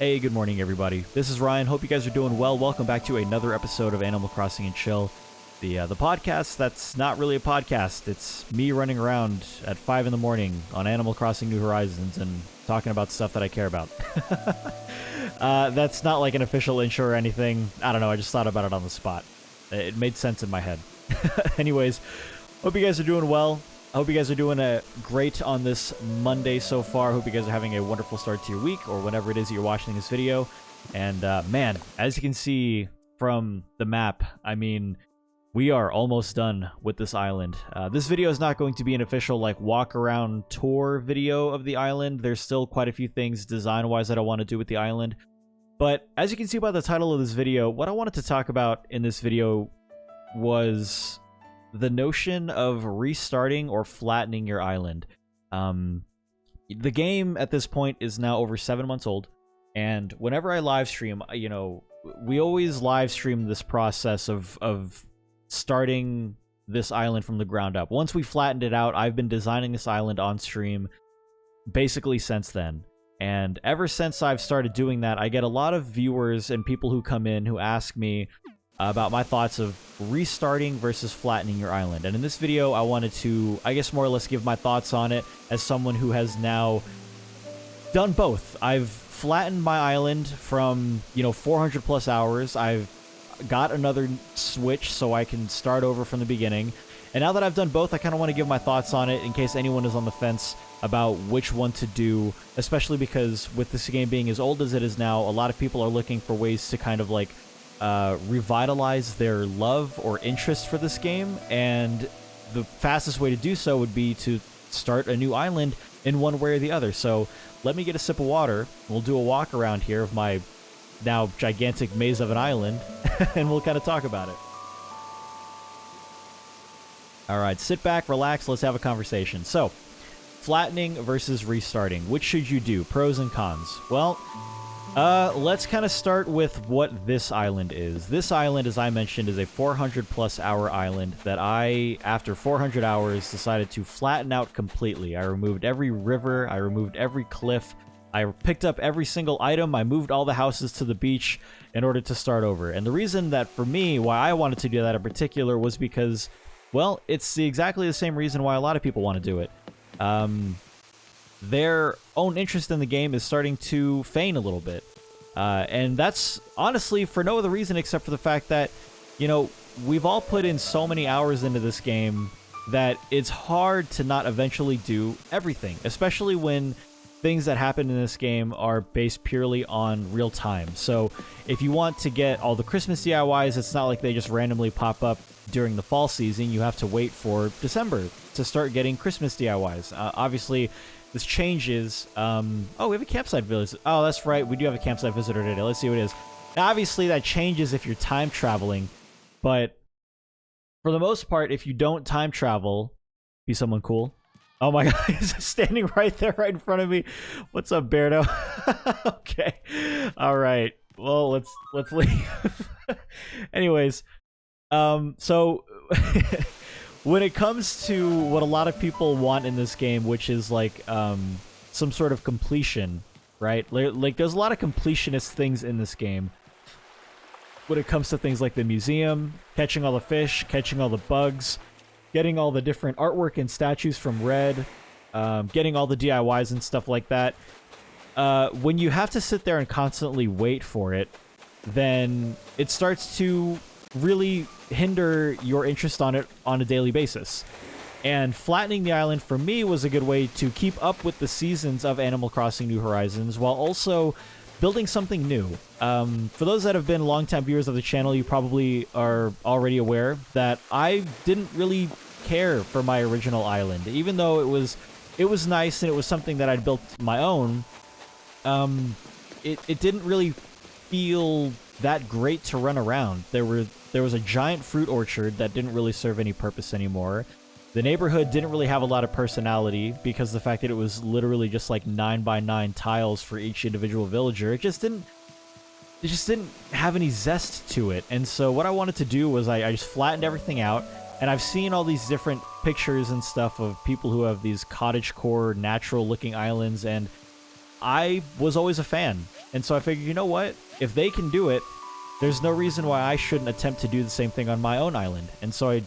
Hey, good morning, everybody. This is Ryan. Hope you guys are doing well. Welcome back to another episode of Animal Crossing and Chill, the podcast that's not really a podcast. It's me running around at 5 in the morning on Animal Crossing New Horizons and talking about stuff that I care about. That's not like an official intro or anything. I don't know. I just thought about it on the spot. It made sense in my head. Anyways, hope you guys are doing well. I hope you guys are doing great on this Monday so far. Hope you guys are having a wonderful start to your week or whenever it is that you're watching this video. And man, as you can see from the map, I mean, we are almost done with this island. This video is not going to be an official like walk around tour video of the island. There's still quite a few things design-wise that I want to do with the island. But as you can see by the title of this video, what I wanted to talk about in this video was the notion of restarting or flattening your island. The game at this point is now over 7 months old, and whenever I live stream, you know, we always live stream this process of starting this island from the ground up. Once we flattened it out, I've been designing this island on stream basically since then. And ever since I've started doing that, I get a lot of viewers and people who come in who ask me about my thoughts of restarting versus flattening your island. And in this video, I wanted to, I guess, more or less give my thoughts on it as someone who has now done both. I've flattened my island from, 400 plus hours. I've got another switch so I can start over from the beginning. And now that I've done both, I kind of want to give my thoughts on it in case anyone is on the fence about which one to do, especially because with this game being as old as it is now, a lot of people are looking for ways to kind of like revitalize their love or interest for this game, and the fastest way to do so would be to start a new island in one way or the other. So let me get a sip of water. We'll do a walk around here of my now gigantic maze of an island, and we'll kind of talk about it. All right, sit back, relax, let's have a conversation. So, flattening versus restarting. Which should you do? Pros and cons. Well, let's kind of start with what this island is. This island, as I mentioned, is a 400 plus hour island that I, after 400 hours, decided to flatten out completely. I removed every river, I removed every cliff, I picked up every single item, I moved all the houses to the beach in order to start over. And the reason that, for me, why I wanted to do that in particular was because, well, it's exactly the same reason why a lot of people want to do it. Their own interest in the game is starting to wane a little bit. And that's honestly for no other reason except for the fact that, we've all put in so many hours into this game that it's hard to not eventually do everything, especially when things that happen in this game are based purely on real time. So if you want to get all the Christmas DIYs, it's not like they just randomly pop up during the fall season. You have to wait for December to start getting Christmas DIYs. Obviously, this changes. Oh, we have a campsite visit. Oh, that's right. We do have a campsite visitor today. Let's see what it is. Now, obviously, that changes if you're time traveling. But for the most part, if you don't time travel, be someone cool. Oh my god, he's standing right there, right in front of me. What's up, Beardo? Okay. All right. Well, let's leave. Anyways, so when it comes to what a lot of people want in this game, which is like some sort of completion, right? Like there's a lot of completionist things in this game. When it comes to things like the museum, catching all the fish, catching all the bugs, getting all the different artwork and statues from Red, getting all the DIYs and stuff like that. When you have to sit there and constantly wait for it, then it starts to really hinder your interest on it on a daily basis. And flattening the island for me was a good way to keep up with the seasons of Animal Crossing New Horizons while also building something new. For those that have been longtime viewers of the channel, you probably are already aware that I didn't really care for my original island. Even though it was nice and it was something that I'd built my own, it didn't really feel that great to run around. There was a giant fruit orchard that didn't really serve any purpose anymore. The neighborhood didn't really have a lot of personality because of the fact that it was literally just like 9x9 tiles for each individual villager. It just didn't have any zest to it. And so what I wanted to do was I just flattened everything out, and I've seen all these different pictures and stuff of people who have these cottagecore natural looking islands, and I was always a fan. And so I figured, you know what? If they can do it, there's no reason why I shouldn't attempt to do the same thing on my own island. And so I,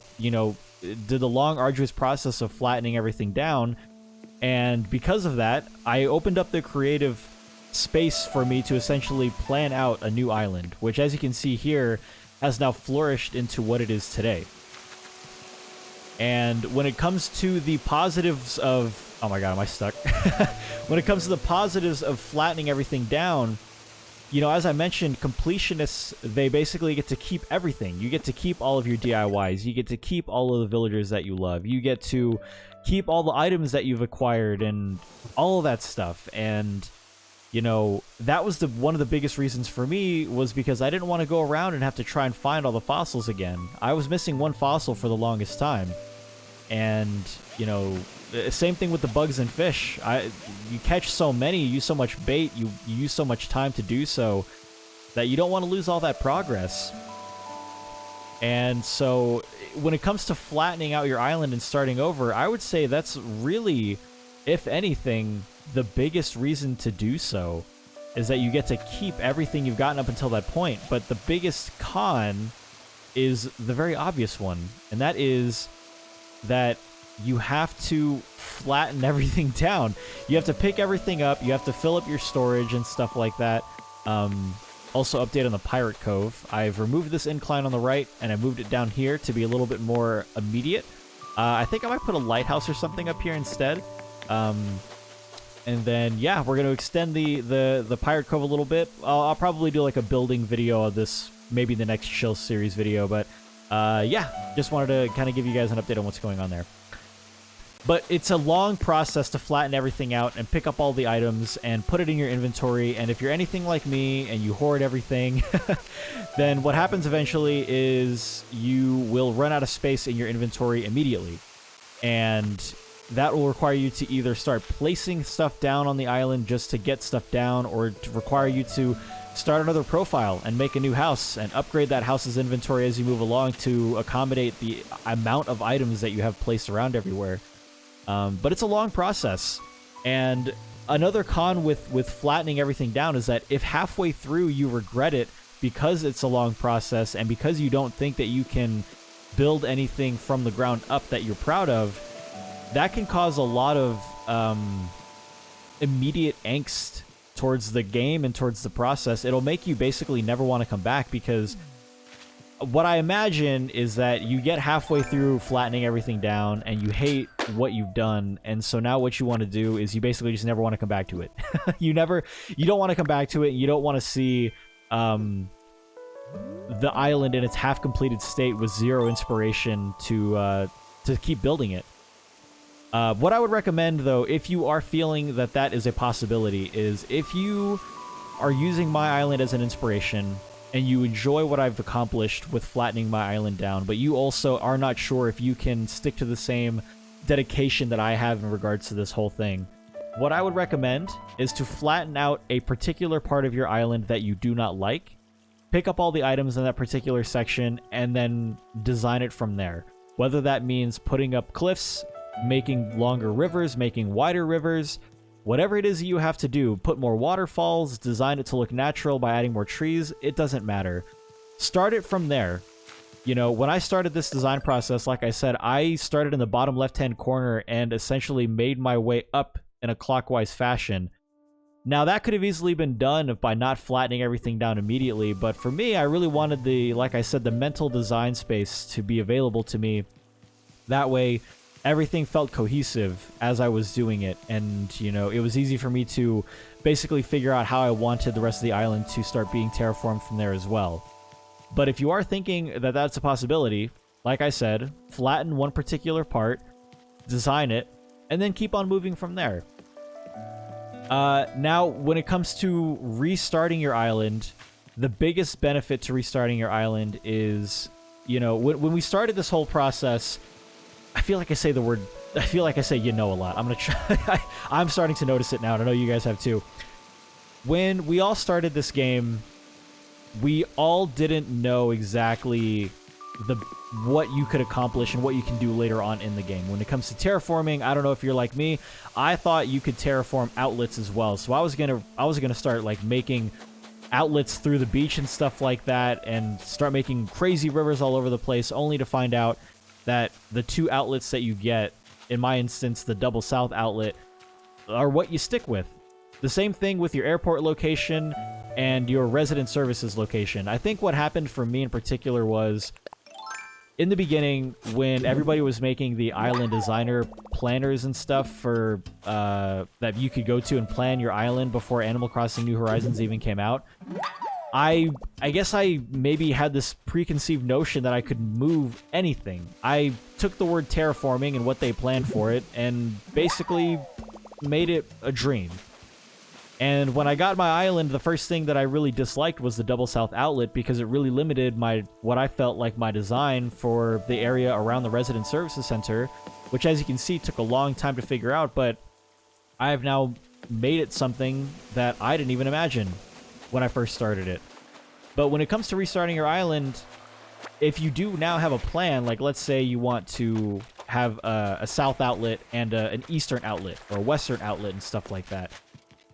did the long, arduous process of flattening everything down. And because of that, I opened up the creative space for me to essentially plan out a new island, which, as you can see here, has now flourished into what it is today. And when it comes to the positives of... Oh my god, am I stuck? When it comes to the positives of flattening everything down, as I mentioned, completionists, they basically get to keep everything. You get to keep all of your DIYs. You get to keep all of the villagers that you love. You get to keep all the items that you've acquired and all of that stuff. And, that was one of the biggest reasons for me, was because I didn't want to go around and have to try and find all the fossils again. I was missing one fossil for the longest time. And, same thing with the bugs and fish. You catch so many, you use so much bait, you use so much time to do so, that you don't want to lose all that progress. And so when it comes to flattening out your island and starting over, I would say that's really, if anything, the biggest reason to do so, is that you get to keep everything you've gotten up until that point. But the biggest con is the very obvious one, and that is that you have to flatten everything down. You have to pick everything up, you have to fill up your storage and stuff like that. Also, update on the Pirate Cove. I've removed this incline on the right, and I moved it down here to be a little bit more immediate. I think I might put a lighthouse or something up here instead. And then, yeah, we're going to extend the Pirate Cove a little bit. I'll probably do like a building video of this, maybe the next Chill series video, but yeah, just wanted to kind of give you guys an update on what's going on there. But it's a long process to flatten everything out and pick up all the items and put it in your inventory. And if you're anything like me and you hoard everything, then what happens eventually is you will run out of space in your inventory immediately. And that will require you to either start placing stuff down on the island just to get stuff down, or to require you to start another profile and make a new house and upgrade that house's inventory as you move along to accommodate the amount of items that you have placed around everywhere. But it's a long process. And another con with flattening everything down is that if halfway through you regret it because it's a long process and because you don't think that you can build anything from the ground up that you're proud of, that can cause a lot of immediate angst towards the game and towards the process. It'll make you basically never want to come back, because what I imagine is that you get halfway through flattening everything down and you hate what you've done, and so now what you want to do is you basically just never want to come back to it. You don't want to come back to it. You don't want to see the island in its half-completed state with zero inspiration to keep building it. What I would recommend, though, if you are feeling that that is a possibility, is if you are using my island as an inspiration and you enjoy what I've accomplished with flattening my island down, but you also are not sure if you can stick to the same dedication that I have in regards to this whole thing, what I would recommend is to flatten out a particular part of your island that you do not like, pick up all the items in that particular section, and then design it from there. Whether that means putting up cliffs, making longer rivers, making wider rivers, whatever it is you have to do, put more waterfalls, design it to look natural by adding more trees, it doesn't matter. Start it from there. You know, when I started this design process, like I said, I started in the bottom left-hand corner and essentially made my way up in a clockwise fashion. Now, that could have easily been done by not flattening everything down immediately, but for me, I really wanted like I said, the mental design space to be available to me. That way, everything felt cohesive as I was doing it, and, you know, it was easy for me to basically figure out how I wanted the rest of the island to start being terraformed from there as well. But if you are thinking that that's a possibility, like I said, flatten one particular part, design it, and then keep on moving from there. Now, when it comes to restarting your island, the biggest benefit to restarting your island is, you know, when we started this whole process, I feel like I say you know a lot. I'm going to try. I'm starting to notice it now, and I know you guys have too. When we all started this game, we all didn't know exactly the what you could accomplish and what you can do later on in the game. When it comes to terraforming, I don't know if you're like me, I thought you could terraform outlets as well. So I was gonna start like making outlets through the beach and stuff like that, and start making crazy rivers all over the place, only to find out that the 2 outlets that you get, in my instance, the double south outlet, are what you stick with. The same thing with your airport location and your resident services location. I think what happened for me in particular was, in the beginning, when everybody was making the island designer planners and stuff for that you could go to and plan your island before Animal Crossing New Horizons even came out, I guess I maybe had this preconceived notion that I could move anything. I took the word terraforming and what they planned for it and basically made it a dream. And when I got my island, the first thing that I really disliked was the double south outlet, because it really limited what I felt like my design for the area around the resident services center, which, as you can see, took a long time to figure out, but I have now made it something that I didn't even imagine when I first started it. But when it comes to restarting your island, if you do now have a plan, like let's say you want to have a south outlet and an eastern outlet or a western outlet and stuff like that,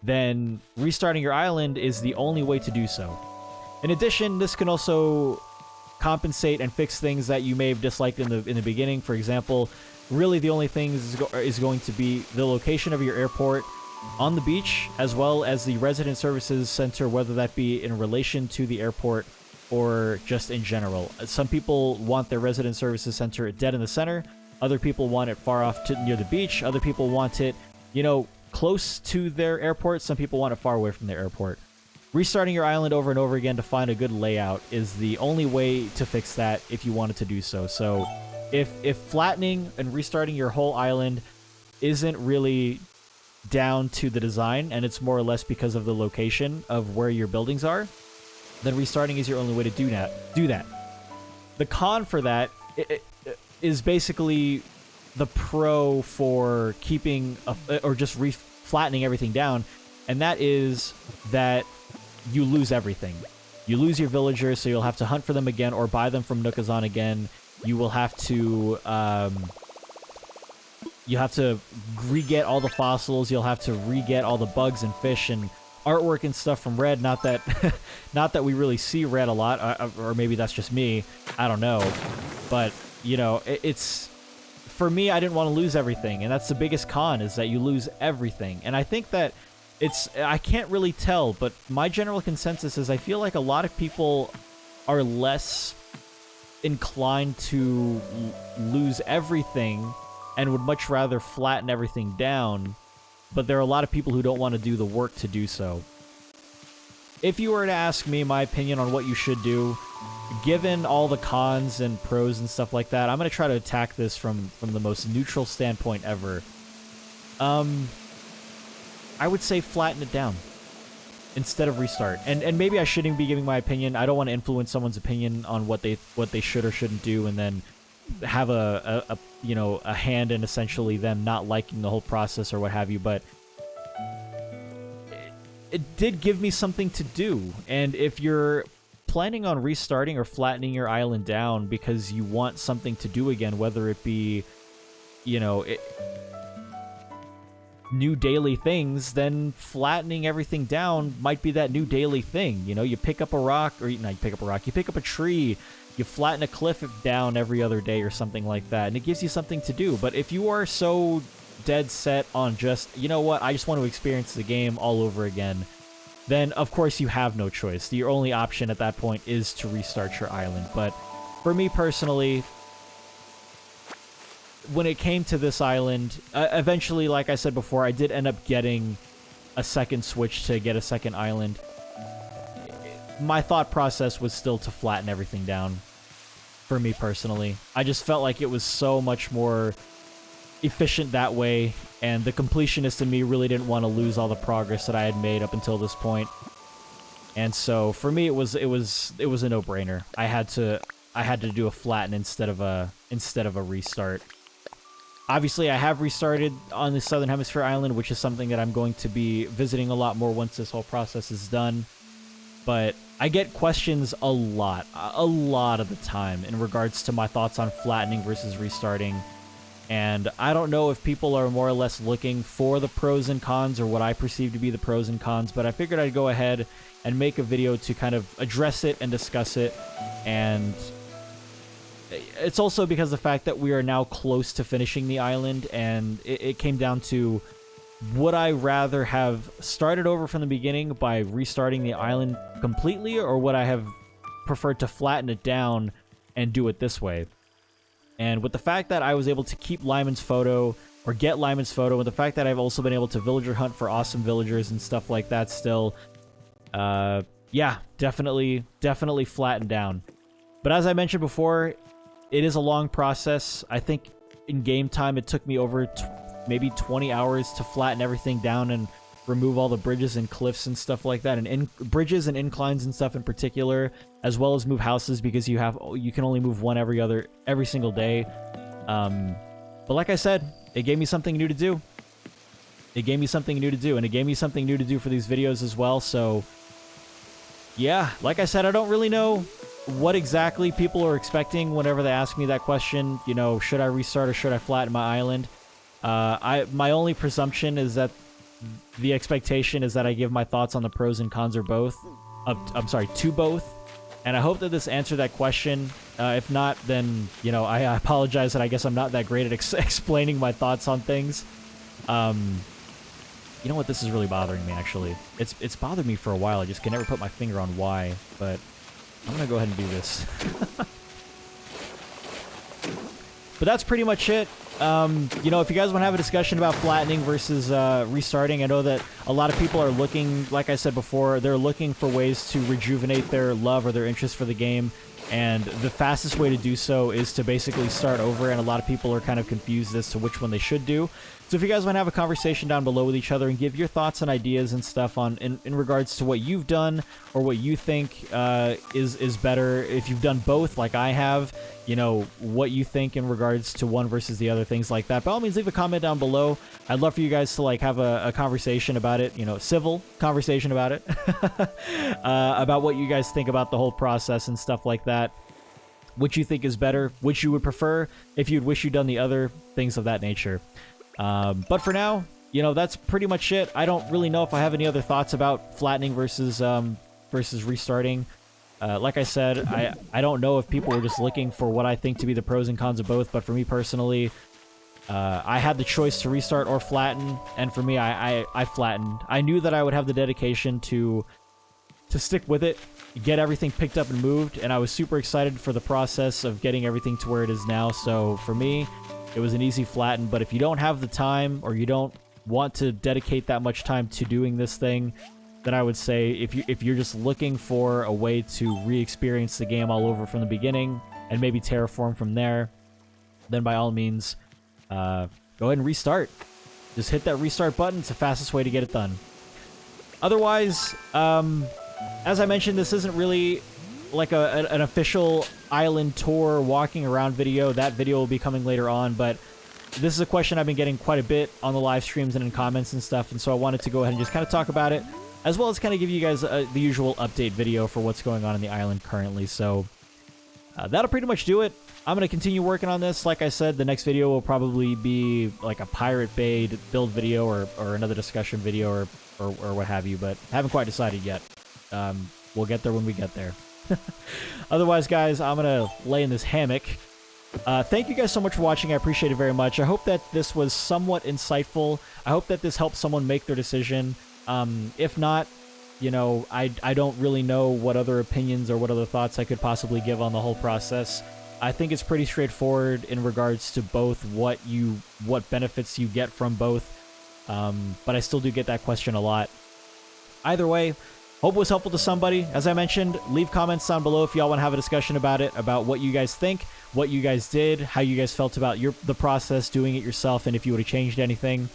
then restarting your island is the only way to do so. In addition, this can also compensate and fix things that you may have disliked in the beginning. For example, really the only thing is going to be the location of your airport on the beach, as well as the resident services center, whether that be in relation to the airport or just in general. Some people want their resident services center dead in the center. Other people want it far off near the beach. Other people want it, close to their airport. Some people want it far away from their airport. Restarting your island over and over again to find a good layout is the only way to fix that if you wanted to do so. So if flattening and restarting your whole island isn't really down to the design, and it's more or less because of the location of where your buildings are, then restarting is your only way to do that. The con for that is basically the pro for keeping or just flattening everything down, and that is that you lose everything. You lose your villagers, so you'll have to hunt for them again or buy them from Nookazon again. You will have to re-get all the fossils. You'll have to re-get all the bugs and fish and artwork and stuff from Red. Not that not that we really see Red a lot, or maybe that's just me. I don't know, but it's. For me, I didn't want to lose everything, and that's the biggest con, is that you lose everything. And I think that I can't really tell, but my general consensus is I feel like a lot of people are less inclined to lose everything and would much rather flatten everything down, but there are a lot of people who don't want to do the work to do so. If you were to ask me my opinion on what you should do, given all the cons and pros and stuff like that, I'm going to try to attack this from the most neutral standpoint ever. I would say flatten it down instead of restart. And maybe I shouldn't be giving my opinion. I don't want to influence someone's opinion on what they should or shouldn't do, and then have a hand in essentially them not liking the whole process or what have you. But it did give me something to do, and if you're planning on restarting or flattening your island down because you want something to do again, whether it be, new daily things, then flattening everything down might be that new daily thing. You pick up a rock, or not you pick up a rock, you pick up a tree, you flatten a cliff down every other day or something like that, and it gives you something to do. But if you are so dead set on just, I just want to experience the game all over again, then of course you have no choice. Your only option at that point is to restart your island. But for me personally, when it came to this island, eventually, like I said before, I did end up getting a second Switch to get a second island. My thought process was still to flatten everything down, for me personally. I just felt like it was so much more efficient that way, and the completionist in me really didn't want to lose all the progress that I had made up until this point. And so for me, it was a no-brainer. I had to do a flatten instead of a restart. Obviously, I have restarted on the Southern Hemisphere island, which is something that I'm going to be visiting a lot more once this whole process is done. but I get questions a lot of the time in regards to my thoughts on flattening versus restarting. And I don't know if people are more or less looking for the pros and cons or what I perceive to be the pros and cons, but I figured I'd go ahead and make a video to kind of address it and discuss it. And it's also because of the fact that we are now close to finishing the island, and it came down to, would I rather have started over from the beginning by restarting the island completely, or would I have preferred to flatten it down and do it this way? And with the fact that I was able to keep Lyman's photo, or get Lyman's photo, with the fact that I've also been able to villager hunt for awesome villagers and stuff like that still, yeah, definitely flatten down. But as I mentioned before, it is a long process. I think in game time it took me over maybe 20 hours to flatten everything down and remove all the bridges and cliffs and stuff like that, and bridges and inclines and stuff in particular, as well as move houses, because you can only move one every single day. But like I said, it gave me something new to do. And it gave me something new to do for these videos as well. So yeah, like I said, I don't really know what exactly people are expecting whenever they ask me that question. You know, should I restart or should I flatten my island? My only presumption is that the expectation is that I give my thoughts on the pros and cons or both. To both. And I hope that this answered that question. If not, then, you know, I apologize that I guess I'm not that great at explaining my thoughts on things. You know what? This is really bothering me, actually. It's bothered me for a while. I just can never put my finger on why, but I'm gonna go ahead and do this. But that's pretty much it. You know, if you guys want to have a discussion about flattening versus restarting, I know that a lot of people are looking, like I said before, they're looking for ways to rejuvenate their love or their interest for the game, and the fastest way to do so is to basically start over, and a lot of people are kind of confused as to which one they should do. So if you guys want to have a conversation down below with each other and give your thoughts and ideas and stuff on in regards to what you've done or what you think is better, if you've done both like I have, you know, what you think in regards to one versus the other, things like that, by all means leave a comment down below. I'd love for you guys to like have a conversation about it, you know, civil conversation about it, about what you guys think about the whole process and stuff like that, which you think is better, which you would prefer, if you'd wish you'd done the other, things of that nature. But for now, you know, that's pretty much it. I don't really know if I have any other thoughts about flattening versus restarting. Like I said, I don't know if people were just looking for what I think to be the pros and cons of both, but for me personally, I had the choice to restart or flatten, and for me, I flattened. I knew that I would have the dedication to stick with it, get everything picked up and moved, and I was super excited for the process of getting everything to where it is now. So for me, it was an easy flatten. But if you don't have the time, or you don't want to dedicate that much time to doing this thing, then I would say if you're just looking for a way to re-experience the game all over from the beginning and maybe terraform from there, then by all means, go ahead and restart. Just hit that restart button. It's the fastest way to get it done. Otherwise, as I mentioned, this isn't really like an official island tour walking around video. That video will be coming later on, but this is a question I've been getting quite a bit on the live streams and in comments and stuff, and so I wanted to go ahead and just kind of talk about it, as well as kind of give you guys the usual update video for what's going on in the island currently. So that'll pretty much do it. I'm going to continue working on this. Like I said, the next video will probably be like a Pirate Bay build video or another discussion video or what have you, but haven't quite decided yet. We'll get there when we get there. Otherwise, guys, I'm going to lay in this hammock. Thank you guys so much for watching. I appreciate it very much. I hope that this was somewhat insightful. I hope that this helped someone make their decision. If not, you know, I don't really know what other opinions or what other thoughts I could possibly give on the whole process. I think it's pretty straightforward in regards to both what benefits you get from both. But I still do get that question a lot. Either way, hope it was helpful to somebody. As I mentioned, leave comments down below if y'all want to have a discussion about it, about what you guys think, what you guys did, how you guys felt about the process, doing it yourself, and if you would have changed anything.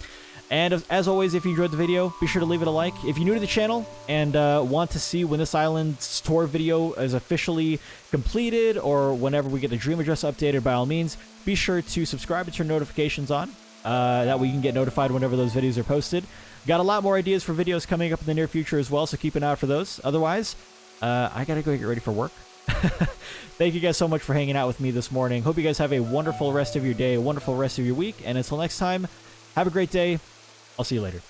And as always, if you enjoyed the video, be sure to leave it a like. If you're new to the channel and want to see when this island's tour video is officially completed, or whenever we get the dream address updated, by all means, be sure to subscribe and turn notifications on. That way you can get notified whenever those videos are posted. Got a lot more ideas for videos coming up in the near future as well, so keep an eye out for those. Otherwise, I gotta go get ready for work. Thank you guys so much for hanging out with me this morning. Hope you guys have a wonderful rest of your day, a wonderful rest of your week, and until next time, have a great day. I'll see you later.